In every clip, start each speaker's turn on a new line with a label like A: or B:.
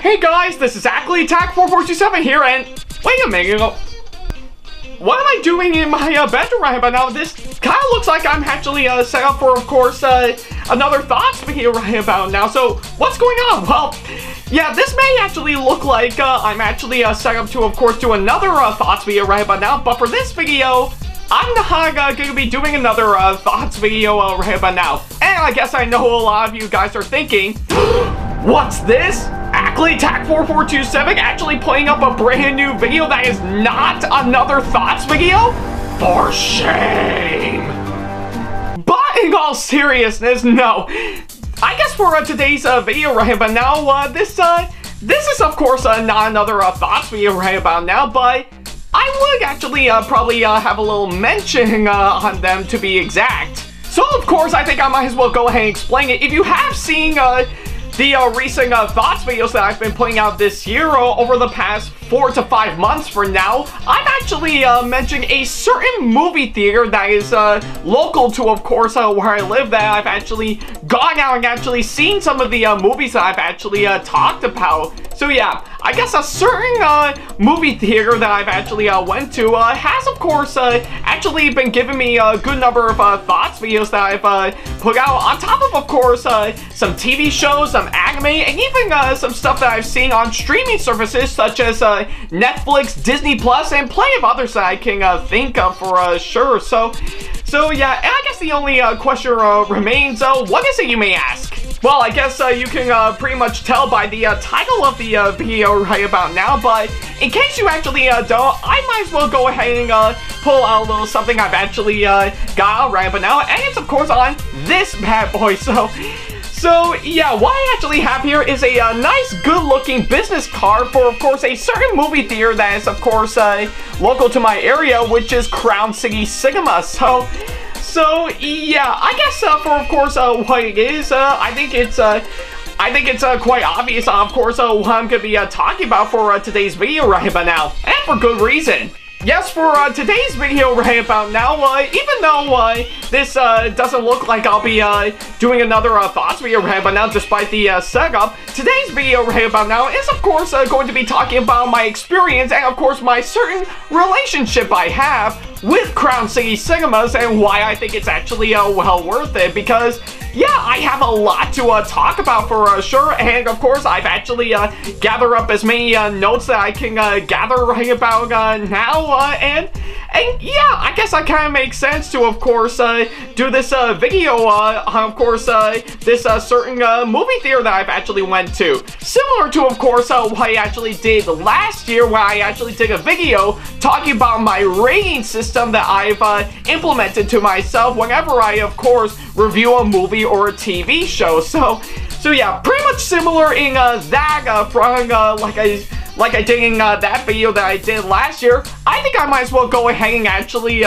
A: Hey guys, this is Ackley SamAttack4427 here, and wait a minute, what am I doing in my bedroom right about now? This kind of looks like I'm actually set up for, of course, another Thoughts video right about now. So, what's going on? Well, yeah, this may actually look like I'm actually set up to, of course, do another Thoughts video right about now, but for this video, I'm not gonna be doing another Thoughts video right about now. And I guess I know a lot of you guys are thinking, what's this? Ackley SamAttack4427 actually putting up a brand new video that is not another Thoughts video? For shame! But in all seriousness, no. I guess for today's video right about now, this is of course not another Thoughts video right about now, but I would actually probably have a little mention on them to be exact. So of course I think I might as well go ahead and explain it. If you have seen the recent Thoughts videos that I've been putting out this year over the past 4 to 5 months for now, I've actually mentioned a certain movie theater that is local to, of course, where I live, that I've actually gone out and actually seen some of the movies that I've actually talked about. So yeah, I guess a certain movie theater that I've actually went to has, of course, actually been giving me a good number of Thoughts videos that I've put out, on top of course, some TV shows, some anime, and even some stuff that I've seen on streaming services such as Netflix, Disney Plus, and plenty of others that I can think of for sure. So yeah, and I guess the only question remains, what is it, you may ask? Well, I guess you can pretty much tell by the title of the video right about now, but in case you actually don't, I might as well go ahead and pull out a little something I've actually got out right about now, and it's of course on this bad boy. So yeah, what I actually have here is a nice, good-looking business card for, of course, a certain movie theater that is, of course, local to my area, which is Crown City Cinema. So yeah, I guess for, of course, what it is, I think it's quite obvious, of course, what I'm gonna be talking about for today's video right about now, and for good reason. Yes, for today's video right about now, even though this doesn't look like I'll be doing another Thoughts video right about now, despite the setup, today's video right about now is, of course, going to be talking about my experience and, of course, my certain relationship I have with Crown City Cinemas and why I think it's actually well worth it, because yeah, I have a lot to talk about for sure, and of course I've actually gathered up as many notes that I can gather right about now, and yeah, I guess that kind of makes sense to, of course, do this video on, of course, this certain movie theater that I've actually went to. Similar to, of course, what I actually did last year, where I actually did a video talking about my rating system that I've implemented to myself whenever I, of course, review a movie or a TV show. So yeah, pretty much similar in that from like I did in that video that I did last year. I think I might as well go ahead and actually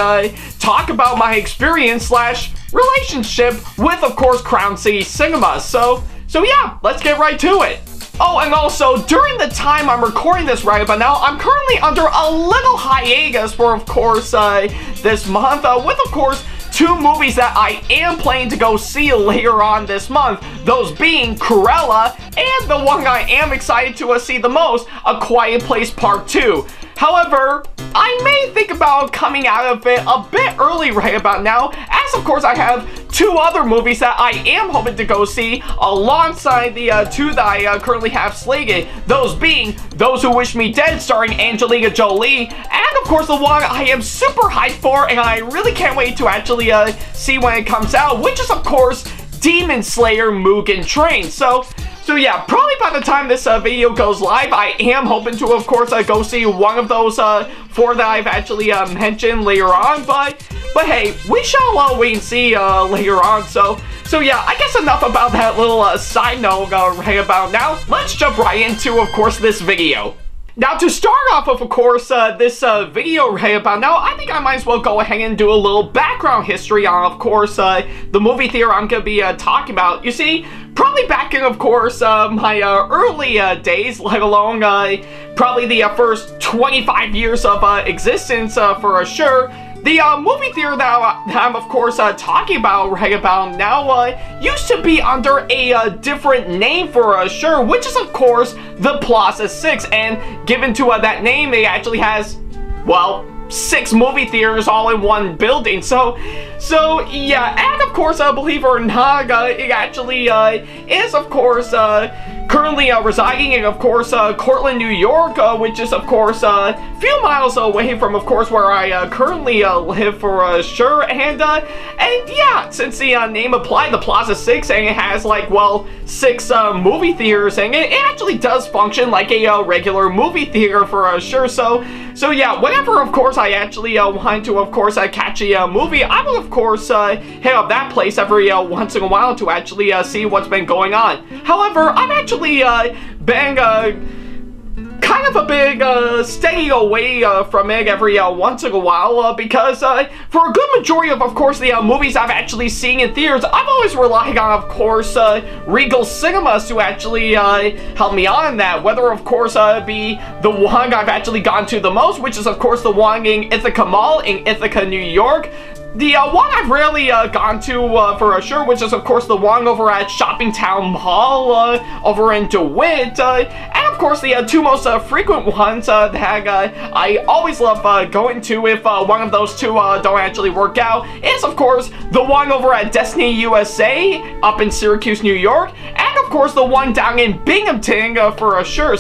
A: talk about my experience / relationship with, of course, Crown City Cinemas. So yeah, let's get right to it. Oh, and also, during the time I'm recording this right about now, I'm currently under a little hiatus for, of course, this month, with, of course, 2 movies that I am planning to go see later on this month, those being Cruella and the one I am excited to see the most, A Quiet Place Part 2. However, I may think about coming out of it a bit early right about now, as of course I have 2 other movies that I am hoping to go see alongside the 2 that I currently have slated, those being Those Who Wish Me Dead starring Angelina Jolie, and of course the one I am super hyped for and I really can't wait to actually see when it comes out, which is of course Demon Slayer Mugen Train. So yeah, probably by the time this video goes live, I am hoping to, of course, go see one of those 4 that I've actually mentioned later on, but hey, we shall wait and see later on. So yeah, I guess enough about that little side note right about now. Let's jump right into, of course, this video. Now, to start off of course, this video right about now, I think I might as well go ahead and do a little background history on, of course, the movie theater I'm going to be talking about. You see, probably back in, of course, my early days, let alone probably the first 25 years of existence for sure, the movie theater that I'm, of course, talking about right about now, used to be under a different name for sure, which is, of course, the Plaza 6, and given to that name, it actually has, well, 6 movie theaters all in one building. So yeah, and of course, believe it or not, it actually is, of course, currently residing in, of course, Cortland, New York, which is, of course, a few miles away from, of course, where I currently live for sure. And yeah, since the name applied, the Plaza 6, and it has, like, well, 6 movie theaters, and it actually does function like a regular movie theater for sure. So yeah, whenever, of course, I actually want to, of course, catch a movie, I will, of course, hit up that place every once in a while to actually see what's been going on. However, I've actually been kind of a big staying away from it every once in a while because for a good majority of course, the movies I've actually seen in theaters, I've always relied on, of course, Regal Cinemas to actually help me on that, whether, of course, be the one I've actually gone to the most, which is, of course, the one in Ithaca Mall in Ithaca, New York. The one I've rarely gone to for sure, which is, of course, the one over at Shopping Town Mall over in DeWitt, and, of course, the 2 most frequent ones that I always love going to if one of those 2 don't actually work out is, of course, the one over at Destiny USA up in Syracuse, New York, and, of course, the one down in Binghamton for sure.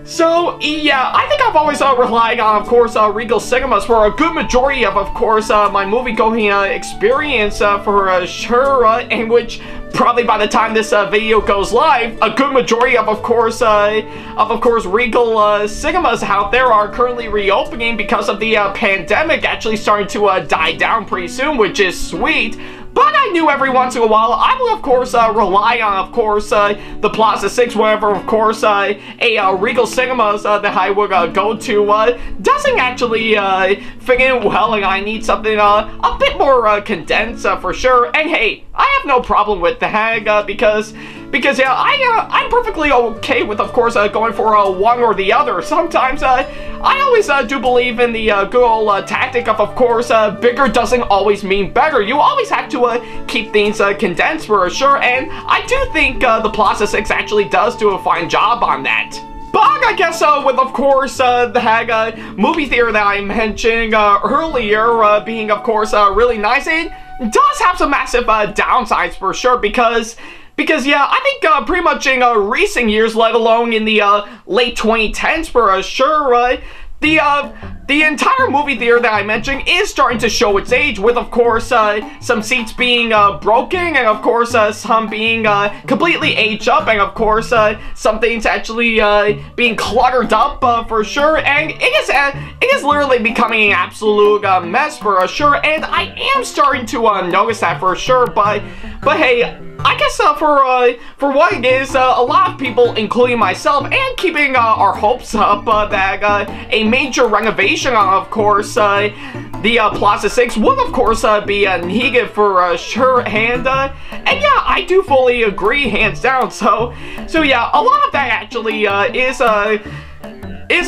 A: So, yeah, I think I've always relied on, of course, Regal Cinemas for a good majority of course, my movie-going experience for sure, in which probably by the time this video goes live, a good majority of course, Regal Cinemas out there are currently reopening because of the pandemic actually starting to die down pretty soon, which is sweet. But I knew every once in a while I will, of course, rely on, of course, the Plaza 6 whenever, of course, a Regal Cinemas that I would go to doesn't actually fit in well, and I need something a bit more condensed for sure. And hey, I have no problem with that because yeah, I'm perfectly okay with, of course, going for one or the other. Sometimes I always do believe in the good old tactic of course, bigger doesn't always mean better. You always have to keep things condensed for sure, and I do think the Plaza 6 actually does do a fine job on that. But I guess with, of course, the movie theater that I mentioned earlier being, of course, really nice, it does have some massive downsides for sure because yeah, I think pretty much in recent years, let alone in the late 2010s for sure, the entire movie theater that I mentioned is starting to show its age, with, of course, some seats being broken, and, of course, some being completely aged up, and, of course, some things actually being cluttered up for sure, and it is literally becoming an absolute mess for sure, and I am starting to notice that for sure, but hey, I guess for what it is, a lot of people, including myself, and keeping our hopes up that a major renovation on, of course, the Plaza 6 would, of course, be needed for sure, and yeah, I do fully agree, hands down. So yeah, a lot of that actually is,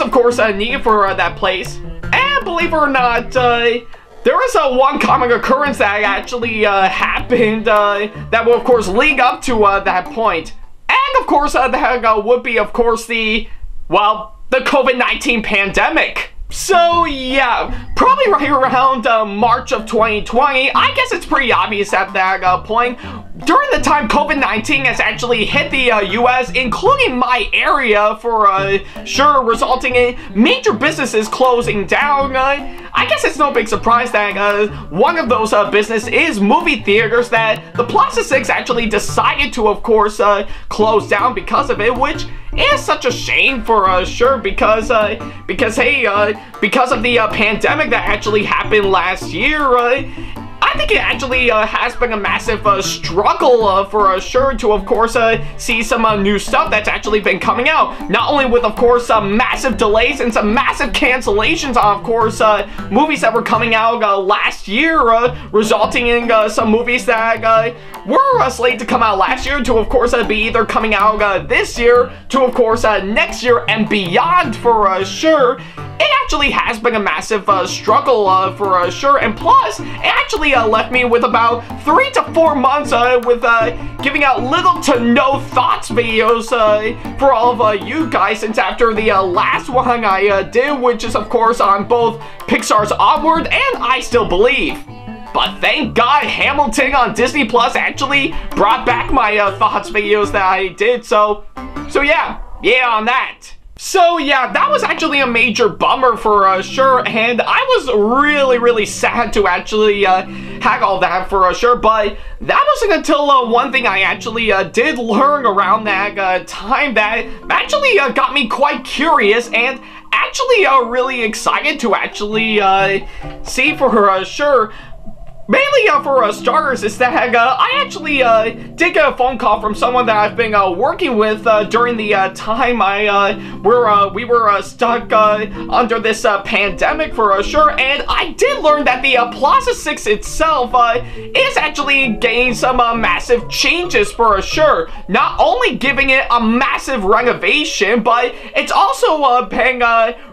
A: of course, needed for that place, and believe it or not, there is one common occurrence that actually happened that will, of course, lead up to that point. And, of course, that would be, of course, the COVID-19 pandemic. So, yeah, probably right around March of 2020, I guess it's pretty obvious at that point. During the time COVID-19 has actually hit the US, including my area for sure, resulting in major businesses closing down. I guess it's no big surprise that one of those businesses is movie theaters that the Plaza 6 actually decided to, of course, close down because of it, which is such a shame for sure, because hey, because of the pandemic that actually happened last year, I think it actually has been a massive struggle for sure to, of course, see some new stuff that's actually been coming out. Not only with, of course, some massive delays and some massive cancellations on, of course, movies that were coming out last year, resulting in some movies that were slated to come out last year to, of course, be either coming out this year to, of course, next year and beyond for sure. it actually has been a massive struggle for sure, and plus, it actually left me with about 3 to 4 months with giving out little to no thoughts videos for all of you guys, since after the last one I did, which is of course on both Pixar's Onward and I Still Believe. But thank God Hamilton on Disney Plus actually brought back my thoughts videos that I did, so yeah on that. So yeah, that was actually a major bummer for sure, and I was really sad to actually hack all that for sure, but that wasn't until one thing I actually did learn around that time that actually got me quite curious and actually really excited to actually see for sure. Mainly for starters is that I actually did get a phone call from someone that I've been working with during the time we were stuck under this pandemic for sure, and I did learn that the Plaza 6 itself is actually getting some massive changes for sure. Not only giving it a massive renovation, but it's also being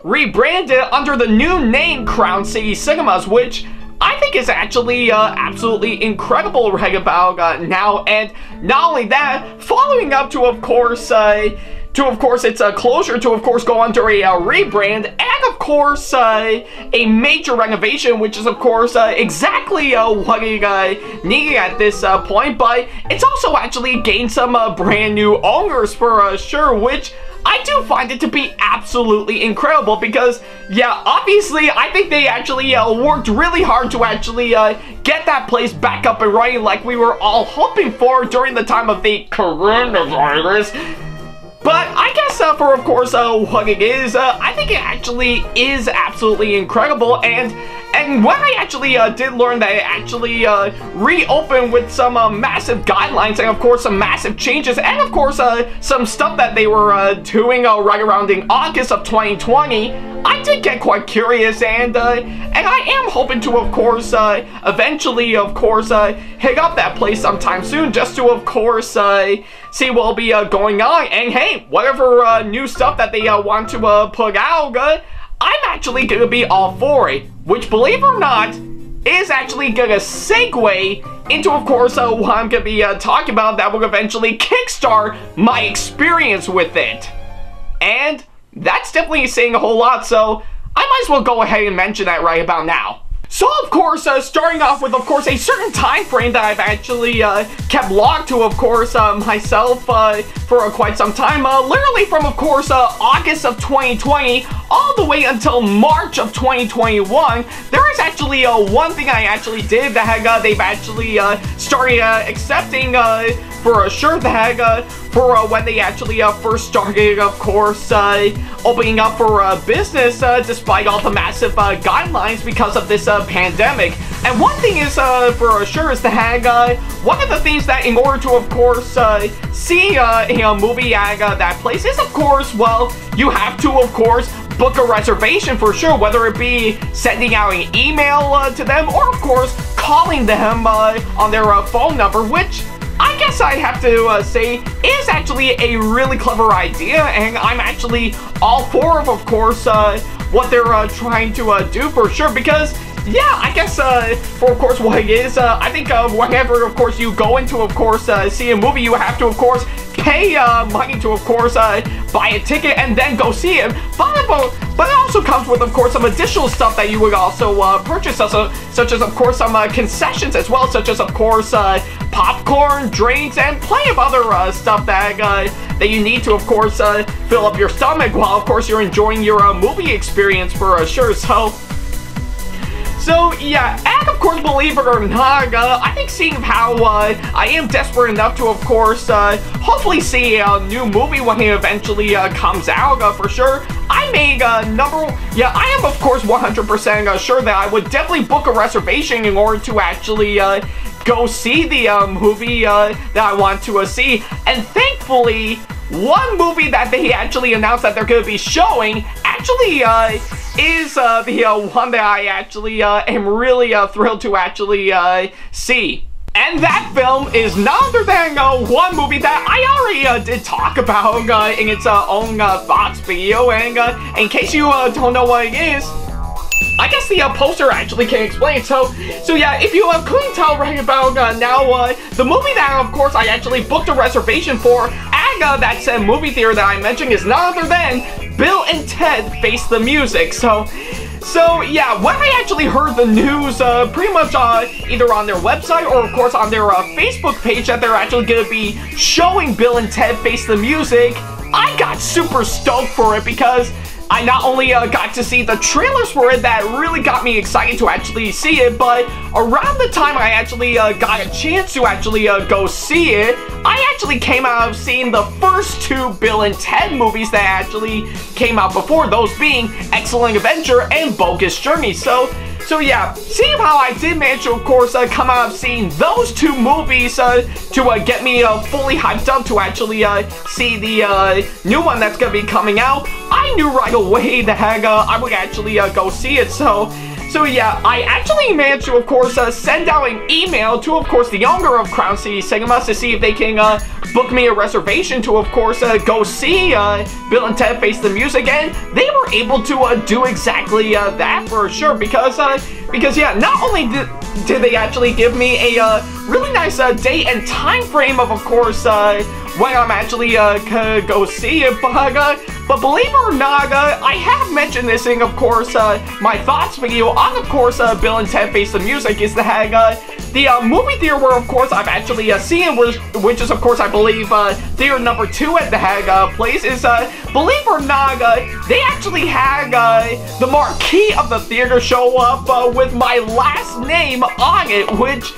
A: rebranded under the new name Crown City Cinemas, which I think is actually absolutely incredible right about now. And not only that, following up to of course its closure to of course go under a rebrand, and of course a major renovation, which is of course exactly what it needed at this point, but it's also actually gained some brand new owners for sure, which I do find it to be absolutely incredible because, yeah, obviously, I think they actually worked really hard to actually get that place back up and running like we were all hoping for during the time of the coronavirus. But I guess for, of course, what it is, I think it actually is absolutely incredible, and when I actually did learn that it actually reopened with some massive guidelines and of course some massive changes and of course some stuff that they were doing right around in August of 2020, I did get quite curious, and I am hoping to of course eventually of course hit up that place sometime soon just to of course see what will be going on, and hey, whatever new stuff that they want to put out, I'm actually gonna be all for it, which, believe it or not, is actually gonna segue into, of course, what I'm gonna be talking about that will eventually kickstart my experience with it. And that's definitely saying a whole lot, so I might as well go ahead and mention that right about now. So, of course, starting off with, of course, a certain time frame that I've actually kept logged to, of course, myself for quite some time. Literally from, of course, August of 2020 all the way until March of 2021, there is actually one thing I actually did that they've actually started accepting for sure that for when they actually first started, of course, opening up for business despite all the massive guidelines because of this pandemic. And one thing is for sure is that one of the things that in order to, of course, see a movie at that place is, of course, well, you have to, of course, book a reservation for sure, whether it be sending out an email to them or, of course, calling them on their phone number, which I guess I have to say is actually a really clever idea, and I'm actually all for, of course, what they're trying to do for sure, because yeah, I guess for, of course, what it is, I think whenever, of course, you go into, of course, see a movie, you have to, of course, pay money to, of course, buy a ticket and then go see it. But it also comes with, of course, some additional stuff that you would also purchase, such as, of course, some concessions as well, such as, of course, popcorn, drinks, and plenty of other stuff that you need to, of course, fill up your stomach while, of course, you're enjoying your movie experience for sure. So yeah, and of course, believe it or not, I think seeing how I am desperate enough to, of course, hopefully see a new movie when it eventually comes out for sure, I am of course 100% sure that I would definitely book a reservation in order to actually go see the movie that I want to see. And thankfully, one movie that they actually announced that they're going to be showing actually is the one that I actually am really thrilled to actually see. And that film is none other than one movie that I already did talk about in its own thoughts video, and in case you don't know what it is, I guess the poster actually can explain. So yeah, if you couldn't tell right about now, the movie that, of course, I actually booked a reservation for at that said movie theater that I mentioned is none other than Bill and Ted Face the Music. So yeah, when I actually heard the news, pretty much either on their website or of course on their Facebook page that they're actually going to be showing Bill and Ted Face the Music, I got super stoked for it because I not only got to see the trailers for it that really got me excited to actually see it, but around the time I actually got a chance to actually go see it, I actually came out of seeing the first two Bill and Ted movies that actually came out before, those being Excellent Adventure and Bogus Journey. So yeah, seeing how I did manage to, of course, come out of seeing those two movies to get me fully hyped up to actually see the new one that's going to be coming out, I knew right away that I would actually go see it. So yeah, I actually managed to, of course, send out an email to, of course, the owner of Crown City Cinemas to see if they can book me a reservation to, of course, go see Bill and Ted Face the Music, and they were able to do exactly that for sure, because yeah, not only did they actually give me a really nice date and time frame of course, when I'm actually gonna go see it, but believe it or not, I have mentioned this in, of course, my thoughts video on, of course, Bill and Ted Face the Music, is that the movie theater where, of course, I've actually seen, which is, of course, I believe, theater number 2 at the place, is, believe it or not, they actually had the marquee of the theater show up with my last name on it, which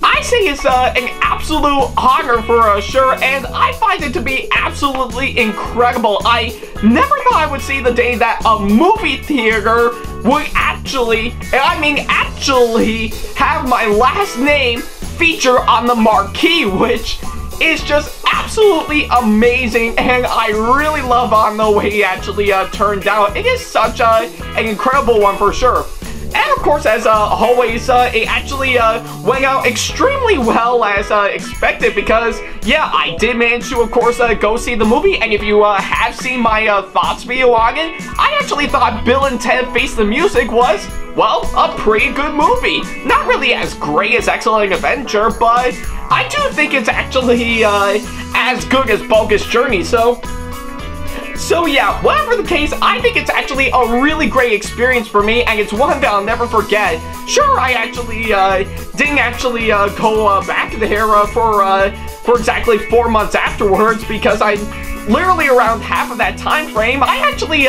A: I say is an absolute honor for sure, and I find it to be absolutely incredible. I never thought I would see the day that a movie theater would actually, and I mean actually, have my last name feature on the marquee, which is just absolutely amazing, and I really love on the way it actually turned out. It is such an incredible one for sure. And of course, as always, it actually went out extremely well as expected, because, yeah, I did manage to, of course, go see the movie, and if you have seen my thoughts video on it, I actually thought Bill and Ted Face the Music was, well, a pretty good movie. Not really as great as Excellent Adventure, but I do think it's actually as good as Bogus Journey, So yeah, whatever the case, I think it's actually a really great experience for me, and it's one that I'll never forget. Sure, I actually didn't actually go back there for exactly 4 months afterwards, because I literally around half of that time frame, I actually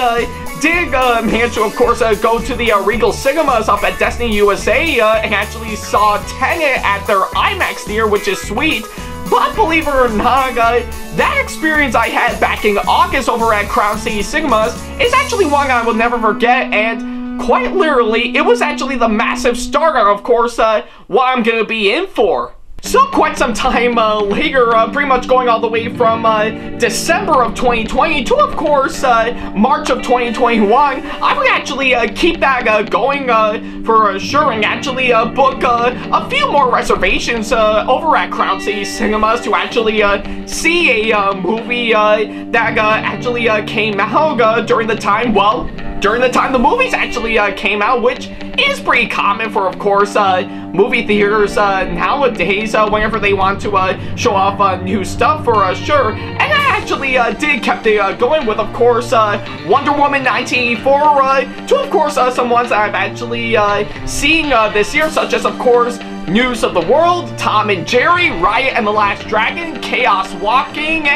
A: did manage to, of course, go to the Regal Cinemas up at Destiny USA and actually saw Tenet at their IMAX theater, which is sweet. But believe it or not, that experience I had back in August over at Crown City Cinemas is actually one I will never forget, and quite literally, it was actually the massive starter, of course, what I'm gonna be in for. So quite some time later, pretty much going all the way from December of 2020 to, of course, March of 2021, I would actually keep that going for sure, and actually book a few more reservations over at Crown City Cinemas to actually see a movie that actually came out during the time, well, during the time the movies actually came out, which is pretty common for, of course, movie theaters nowadays whenever they want to show off new stuff for sure. And I actually did kept it going with, of course, Wonder Woman 1984 to, of course, some ones that I've actually seen this year, such as, of course, News of the World, Tom and Jerry, Riot and the Last Dragon, Chaos Walking,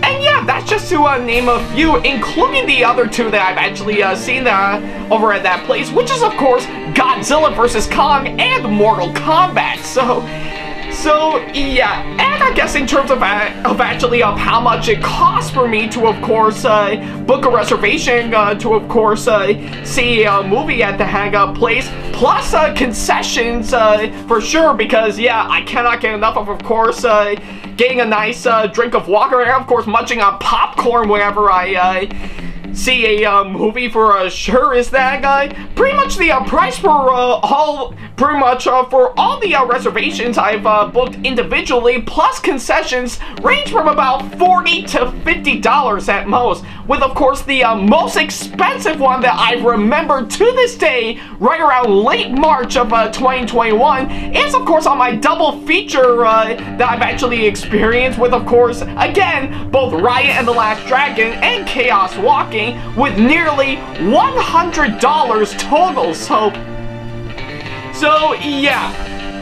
A: and yeah, that's just to name a few, including the other two that I've actually seen over at that place, which is, of course, Godzilla vs. Kong and Mortal Kombat. So yeah, and I guess in terms of actually how much it costs for me to, of course, book a reservation to, of course, see a movie at the place, plus concessions for sure, because yeah, I cannot get enough of course, getting a nice drink of water, and of course munching on popcorn whenever I see a movie for sure, is that pretty much the price pretty much for all the reservations I've booked individually, plus concessions, range from about $40 to $50 at most, with of course the most expensive one that I remember to this day, right around late March of 2021, is of course on my double feature that I've actually experienced with, of course, again, both Riot and the Last Dragon and Chaos Walking, with nearly $100 total. So yeah,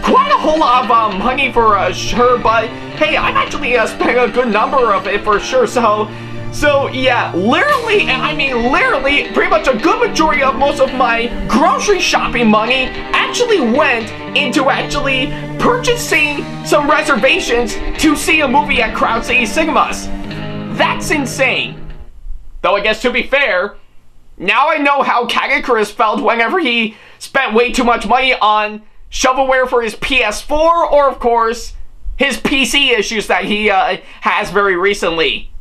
A: quite a whole lot of money for sure, but hey, I've actually spent a good number of it for sure. So yeah, literally, and I mean literally, pretty much a good majority of most of my grocery shopping money actually went into actually purchasing some reservations to see a movie at Crown City Cinemas. That's insane. Though I guess to be fair, now I know how Kagakris felt whenever he spent way too much money on shovelware for his PS4, or of course, his PC issues that he has very recently.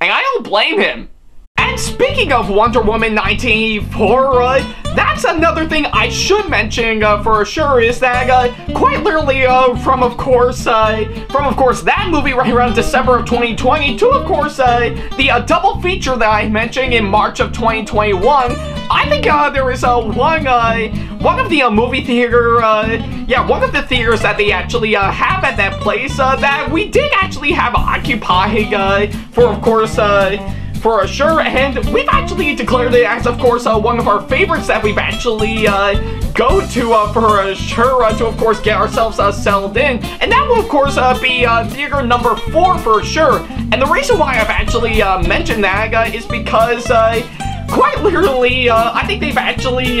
A: And I don't blame him. And speaking of Wonder Woman 1984, that's another thing I should mention for sure, is that quite literally from of course that movie right around December of 2020 to of course the double feature that I mentioned in March of 2021, I think there is one of the movie theater, one of the theaters that they actually have at that place that we did actually have occupied for of course for sure, and we've actually declared it as, of course, one of our favorites that we've actually go to for sure to, of course, get ourselves settled in, and that will, of course, be theater number 4 for sure. And the reason why I've actually mentioned that is because quite literally, I think they've actually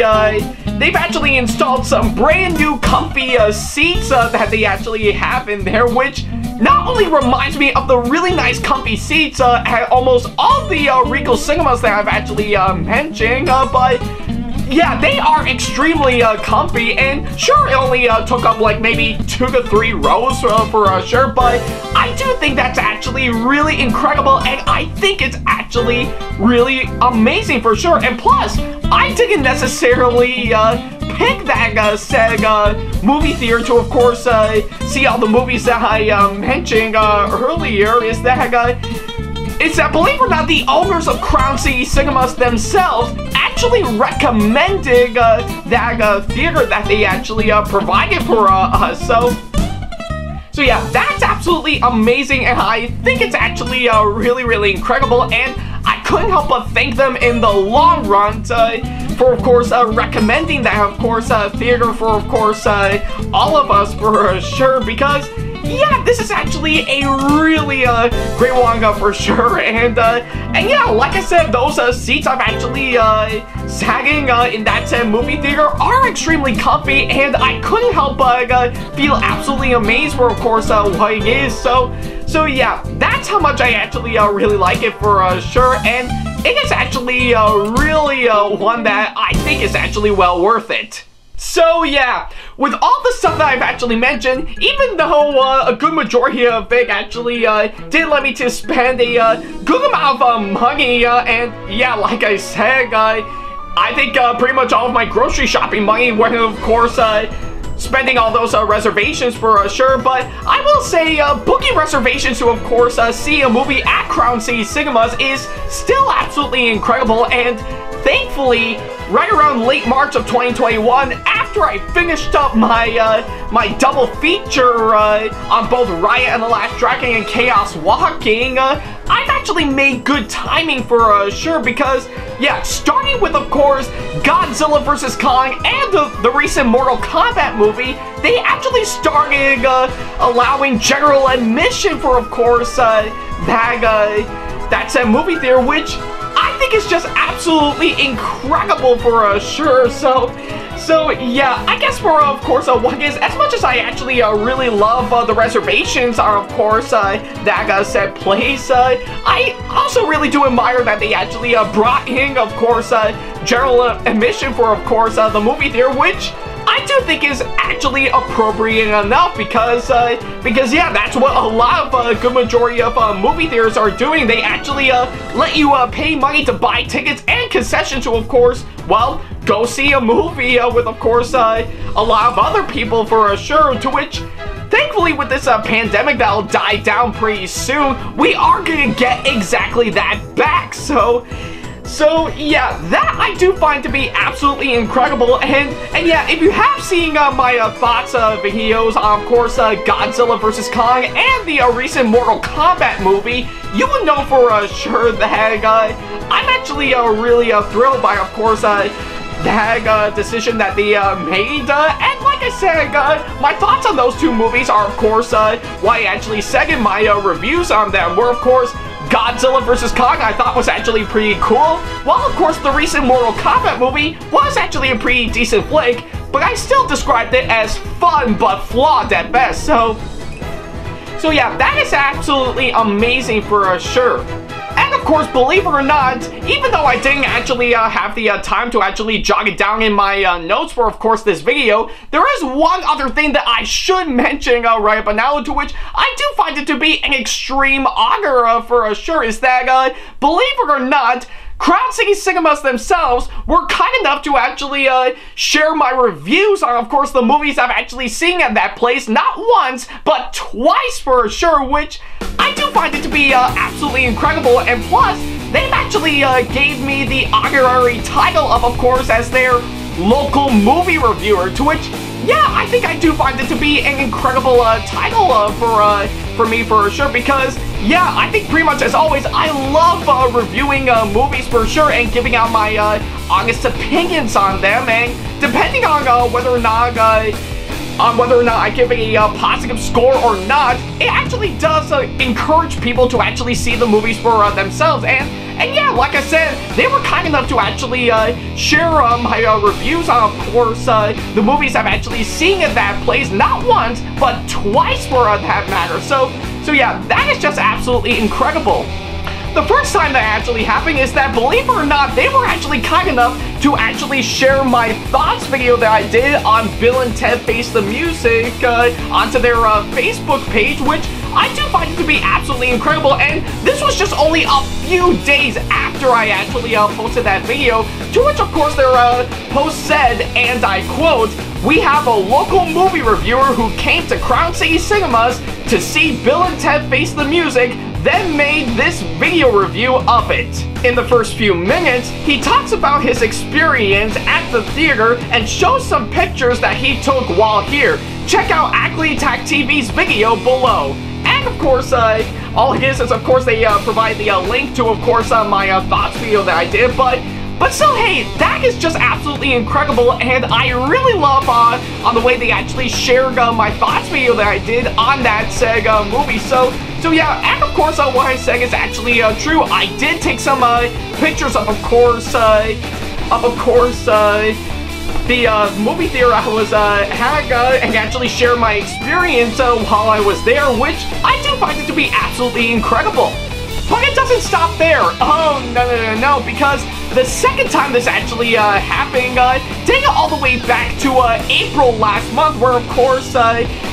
A: installed some brand new comfy seats that they actually have in there, which not only reminds me of the really nice comfy seats at almost all the Regal cinemas that I've actually mentioned, but yeah, they are extremely comfy, and sure, it only took up like maybe 2 to 3 rows for sure, but I do think that's actually really incredible, and I think it's actually really amazing for sure. And plus, I didn't necessarily pick that said movie theater to, of course, see all the movies that I mentioned earlier, is that, believe it or not, the owners of Crown City Cinemas themselves actually recommended that theater that they actually provided for us. So yeah, that's absolutely amazing, and I think it's actually really, really incredible, and I couldn't help but thank them in the long run for, of course, recommending that, of course, theater for, of course, all of us for sure, because yeah, this is actually a really great one for sure, and yeah, like I said, those seats I've actually sagging in that movie theater are extremely comfy, and I couldn't help but feel absolutely amazed for, of course, what it is. So yeah, that's how much I actually really like it for sure, and it is actually really one that I think is actually well worth it. So yeah, with all the stuff that I've actually mentioned, even though a good majority of it actually did let me to spend a good amount of money, and yeah, like I said, I think pretty much all of my grocery shopping money went, of course, spending all those reservations for sure, but I will say booking reservations to, of course, see a movie at Crown City Cinemas is still absolutely incredible, and thankfully, right around late March of 2021, after I finished up my my double feature on both Riot and the Last Dragon and Chaos Walking, I've actually made good timing for sure, because yeah, starting with, of course, Godzilla vs. Kong and the recent Mortal Kombat movie, they actually started allowing general admission for, of course, that said movie theater, which I think is just absolutely incredible for sure. So yeah, I guess for, of course, one is, as much as I actually really love the reservations are, of course, that said place, I also really do admire that they actually brought in, of course, general admission for, of course, the movie theater, which I do think is actually appropriate enough, because yeah, that's what a lot of a good majority of movie theaters are doing. They actually let you pay money to buy tickets and concessions to, of course, well, go see a movie with, of course, a lot of other people for sure, to which, thankfully, with this pandemic that'll die down pretty soon, we are gonna get exactly that back. So yeah, that I do find to be absolutely incredible, and yeah, if you have seen my thoughts videos on, of course, Godzilla vs. Kong and the recent Mortal Kombat movie, you would know for sure that I'm actually really thrilled by, of course, that decision that they made, and like I said, my thoughts on those two movies are, of course, why I actually said in my reviews on them were, of course, Godzilla vs. Kong I thought was actually pretty cool, while of course the recent Mortal Kombat movie was actually a pretty decent flick, but I still described it as fun but flawed at best, so yeah, that is absolutely amazing for sure. And of course, believe it or not, even though I didn't actually have the time to actually jot it down in my notes for, of course, this video, there is one other thing that I should mention right about now, to which I do find it to be an extreme honor for sure, is that, believe it or not, Crown City Cinemas themselves were kind enough to actually share my reviews on, of course, the movies I've actually seen at that place, not once, but twice for sure, which I do find it to be absolutely incredible, and plus, they've actually gave me the honorary title of course, as their local movie reviewer, to which, yeah, I think I do find it to be an incredible title for me for sure, because, yeah, I think pretty much as always, I love reviewing movies for sure and giving out my honest opinions on them, and depending on whether or not I give a positive score or not, it actually does encourage people to actually see the movies for themselves, and yeah, like I said, they were kind enough to actually share my reviews on, of course, the movies I've actually seen at that place, not once, but twice for that matter, so yeah, that is just absolutely incredible. The first time that actually happened is that, believe it or not, they were actually kind enough to actually share my thoughts video that I did on Bill and Ted Face the Music onto their Facebook page, which I do find it to be absolutely incredible, and this was just only a few days after I actually posted that video, to which, of course, their post said, and I quote, "We have a local movie reviewer who came to Crown City Cinemas to see Bill and Ted Face the Music, then made this video review of it." In the first few minutes, he talks about his experience at the theater and shows some pictures that he took while here. Check out Ackley Attack TV's video below. And of course, all it is, of course, they provide the link to, of course, my thoughts video that I did, but still, hey, that is just absolutely incredible, and I really love on the way they actually shared my thoughts video that I did on that said movie. So yeah, and of course, what I said is actually true. I did take some pictures of course, the movie theater I was at, and actually share my experience while I was there, which I do find it to be absolutely incredible. But it doesn't stop there. Oh, no, because the second time this actually happened, take it all the way back to April last month, where, of course,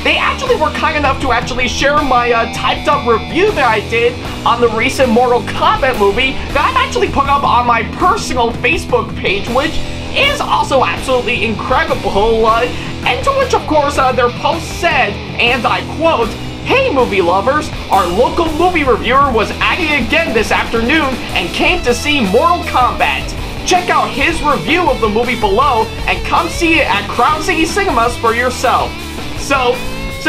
A: they actually were kind enough to actually share my typed up review that I did on the recent Mortal Kombat movie that I've actually put up on my personal Facebook page, which is also absolutely incredible, and to which, of course, their post said, and I quote, "Hey movie lovers, our local movie reviewer was at it again this afternoon and came to see Mortal Kombat. Check out his review of the movie below and come see it at Crown City Cinemas for yourself." So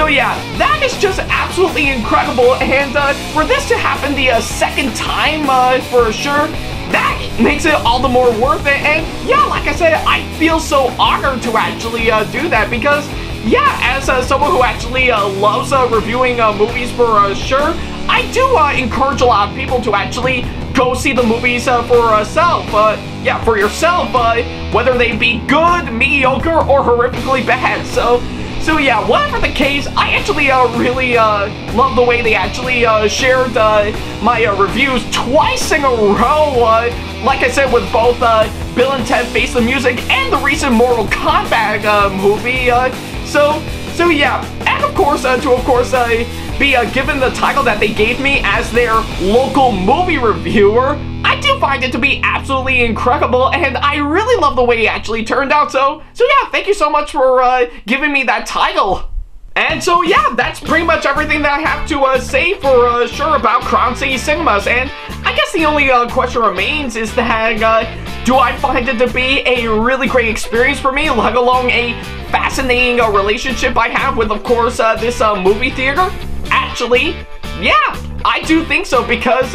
A: yeah, that is just absolutely incredible, and for this to happen the second time for sure, that makes it all the more worth it, and yeah, like I said, I feel so honored to actually do that, because yeah, as someone who actually loves reviewing movies for sure, I do encourage a lot of people to actually go see the movies for yourself, whether they be good, mediocre, or horrifically bad. So yeah, whatever the case, I actually really love the way they actually shared my reviews twice in a row, like I said, with both Bill and Ted Face the Music and the recent Mortal Kombat movie. So yeah, and of course, be given the title that they gave me as their local movie reviewer, I do do find it to be absolutely incredible, and I really love the way it actually turned out. So yeah, thank you so much for giving me that title. And so yeah, that's pretty much everything that I have to say for sure about Crown City Cinemas. And I guess the only question remains is that do I find it to be a really great experience for me, let alone a fascinating relationship I have with, of course, this movie theater? Actually, yeah, I do think so, because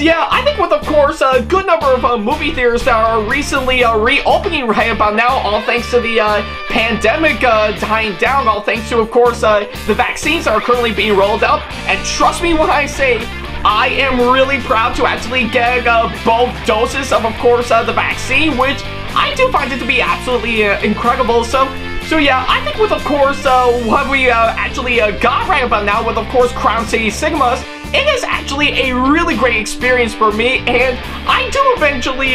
A: yeah, I think with, of course, a good number of movie theaters that are recently reopening right about now, all thanks to the pandemic dying down, all thanks to, of course, the vaccines that are currently being rolled out. And trust me when I say, I am really proud to actually get both doses of course, the vaccine, which I do find it to be absolutely incredible. So yeah, I think with, of course, what we actually got right about now with, of course, Crown City Cinemas, it is actually a really great experience for me, and I do eventually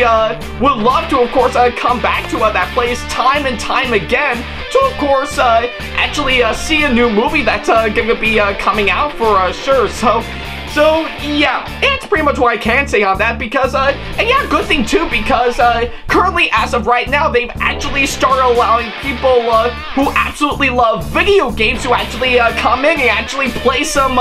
A: would love to, of course, come back to that place time and time again to, of course, actually see a new movie that's gonna be coming out for sure. So yeah, it's pretty much what I can say on that, because, and yeah, good thing too, because currently, as of right now, they've actually started allowing people who absolutely love video games to actually come in and actually play some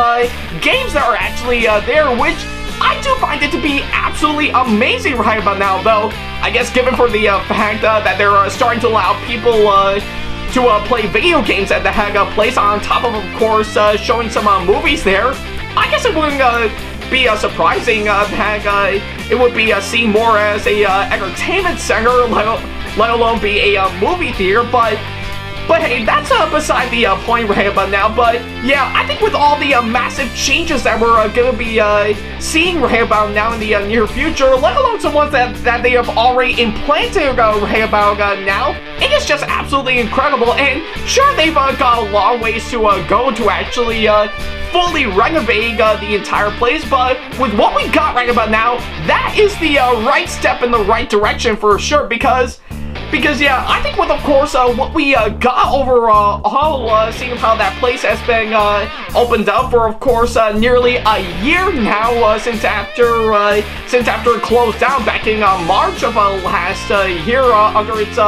A: games that are actually there, which I do find it to be absolutely amazing right about now, though. I guess given for the fact that they're starting to allow people to play video games at the place on top of course, showing some movies there, I guess it wouldn't be surprising that it would be seen more as a entertainment center, let alone be a movie theater. But hey, that's beside the point right about now. But yeah, I think with all the massive changes that we're gonna be seeing right about now in the near future, let alone some ones that they have already implanted right about now, it is just absolutely incredible. And sure, they've got a long ways to go to actually fully renovating the entire place, but with what we got right about now, that is the right step in the right direction for sure, because yeah, I think with, of course, what we got overall, seeing how that place has been opened up for, of course, nearly a year now, since after it closed down back in March of last year under its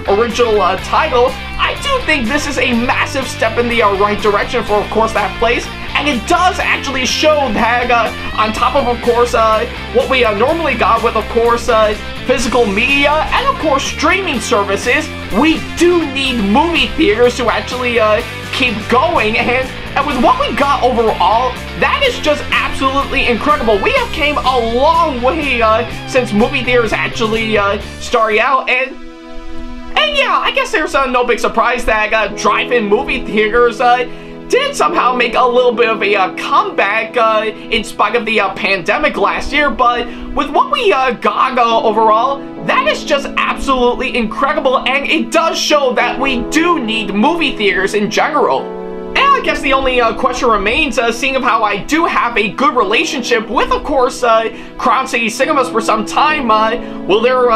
A: original title. I do think this is a massive step in the right direction for, of course, that place. And it does actually show that on top of course, what we normally got with, of course, physical media and, of course, streaming services, we do need movie theaters to actually keep going. And with what we got overall, that is just absolutely incredible. We have came a long way since movie theaters actually started out. And yeah, I guess there's no big surprise that drive-in movie theaters did somehow make a little bit of a comeback in spite of the pandemic last year. But with what we got overall, that is just absolutely incredible, and it does show that we do need movie theaters in general. And I guess the only question remains, seeing of how I do have a good relationship with, of course, Crown City Cinemas for some time, will there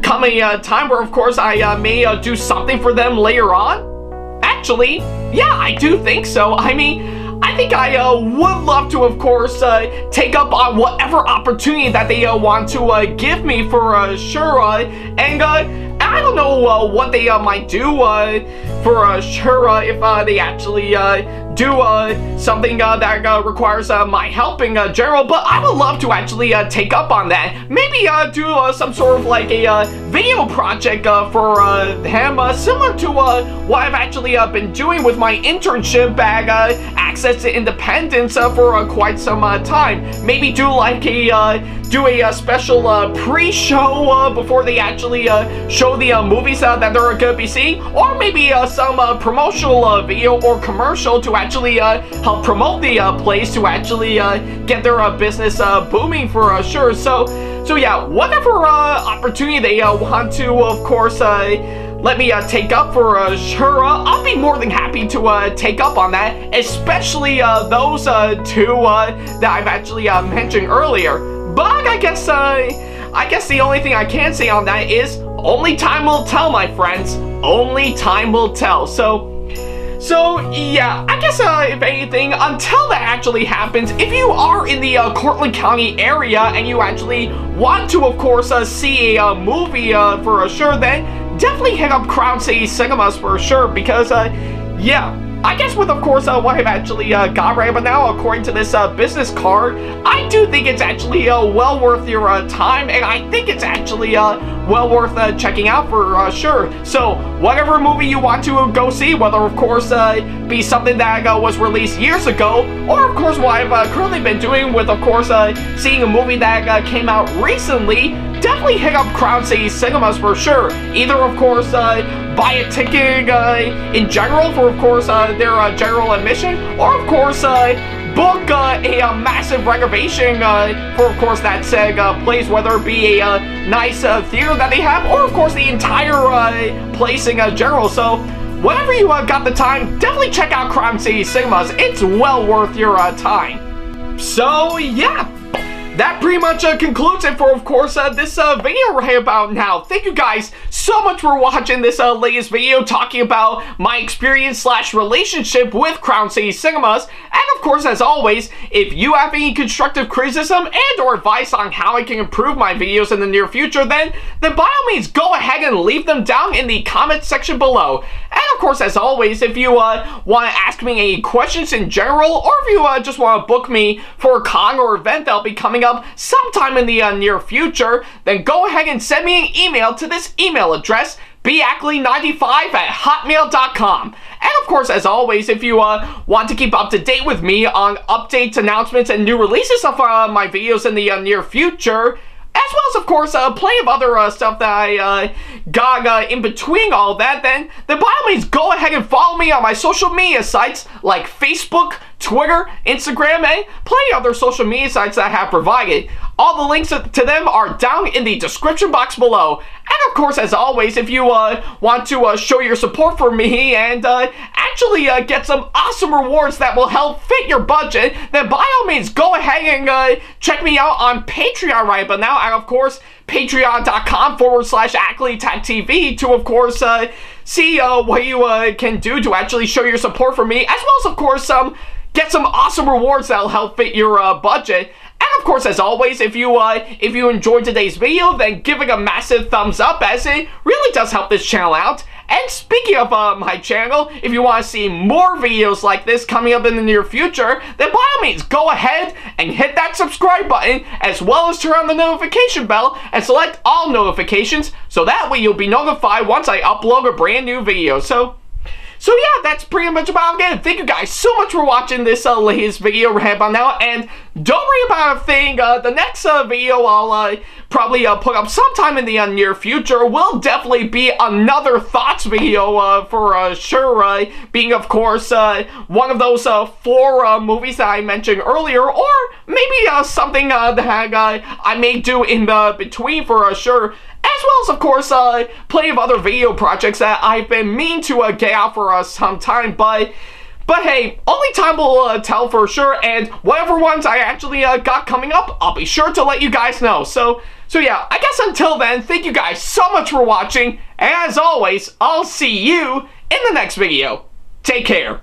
A: come a time where, of course, I may do something for them later on? Actually, yeah, I do think so. I mean, I think I would love to, of course, take up on whatever opportunity that they want to give me for sure. And I don't know what they might do for sure if they actually do something that requires my help in general, but I would love to actually take up on that. Maybe do some sort of like a video project for him, similar to what I've actually been doing with my internship at Access to Independence for quite some time. Maybe do like a special pre-show before they actually show the movies that they're gonna be seeing, or maybe some promotional video or commercial to actually help promote the place, to actually get their business booming for sure. So yeah, whatever opportunity they want to, of course, let me take up for sure, I'll be more than happy to take up on that, especially those two that I've actually mentioned earlier. But I guess the only thing I can say on that is only time will tell, my friends. Only time will tell. So So yeah, I guess if anything, until that actually happens, if you are in the Cortland County area and you actually want to, of course, see a movie for sure, then definitely hit up Crown City Cinemas for sure, because yeah, I guess with, of course, what I've actually got right about now, according to this business card, I do think it's actually well worth your time, and I think it's actually well worth checking out for sure. So, whatever movie you want to go see, whether, of course, be something that was released years ago, or, of course, what I've currently been doing with, of course, seeing a movie that came out recently, definitely hit up Crown City Cinemas for sure. Either, of course, buy a ticket in general for, of course, their general admission, or, of course, book a massive reservation for, of course, that said place, whether it be a nice theater that they have, or, of course, the entire place in general. So, whenever you got the time, definitely check out Crown City Cinemas. It's well worth your time. So, yeah. That pretty much concludes it for, of course, this video right about now. Thank you guys so much for watching this latest video talking about my experience / relationship with Crown City Cinemas. And of course, as always, if you have any constructive criticism and or advice on how I can improve my videos in the near future, then by all means, go ahead and leave them down in the comment section below. And of course, as always, if you want to ask me any questions in general, or if you just want to book me for a con or event that'll be coming up sometime in the near future, then go ahead and send me an email to this email address, backley95@hotmail.com. And of course, as always, if you want to keep up to date with me on updates, announcements, and new releases of my videos in the near future, as well as, of course, plenty of other stuff that I got in between all of that, then by all means, go ahead and follow me on my social media sites like Facebook, Twitter, Instagram, and plenty of other social media sites that I have provided. All the links to them are down in the description box below. And of course, as always, if you want to show your support for me and actually get some awesome rewards that will help fit your budget, then by all means, go ahead and check me out on Patreon right about now. And of course, patreon.com/AckleyTagTV to, of course, see what you can do to actually show your support for me, as well as, of course, get some awesome rewards that'll help fit your budget. And of course, as always, if you enjoyed today's video, then give it a massive thumbs up, as it really does help this channel out. And speaking of my channel, if you want to see more videos like this coming up in the near future, then by all means, go ahead and hit that subscribe button, as well as turn on the notification bell and select all notifications, so that way you'll be notified once I upload a brand new video. So yeah, that's pretty much about it. Thank you guys so much for watching this latest video right about now, and don't worry about a thing. The next video I'll probably put up sometime in the near future will definitely be another thoughts video for sure, being, of course, one of those 4 movies that I mentioned earlier, or maybe something that I may do in the between for sure. As well as, of course, plenty of other video projects that I've been meaning to get out for some time, but hey, only time will tell for sure, and whatever ones I actually got coming up, I'll be sure to let you guys know. So yeah, I guess until then, thank you guys so much for watching, and as always, I'll see you in the next video. Take care.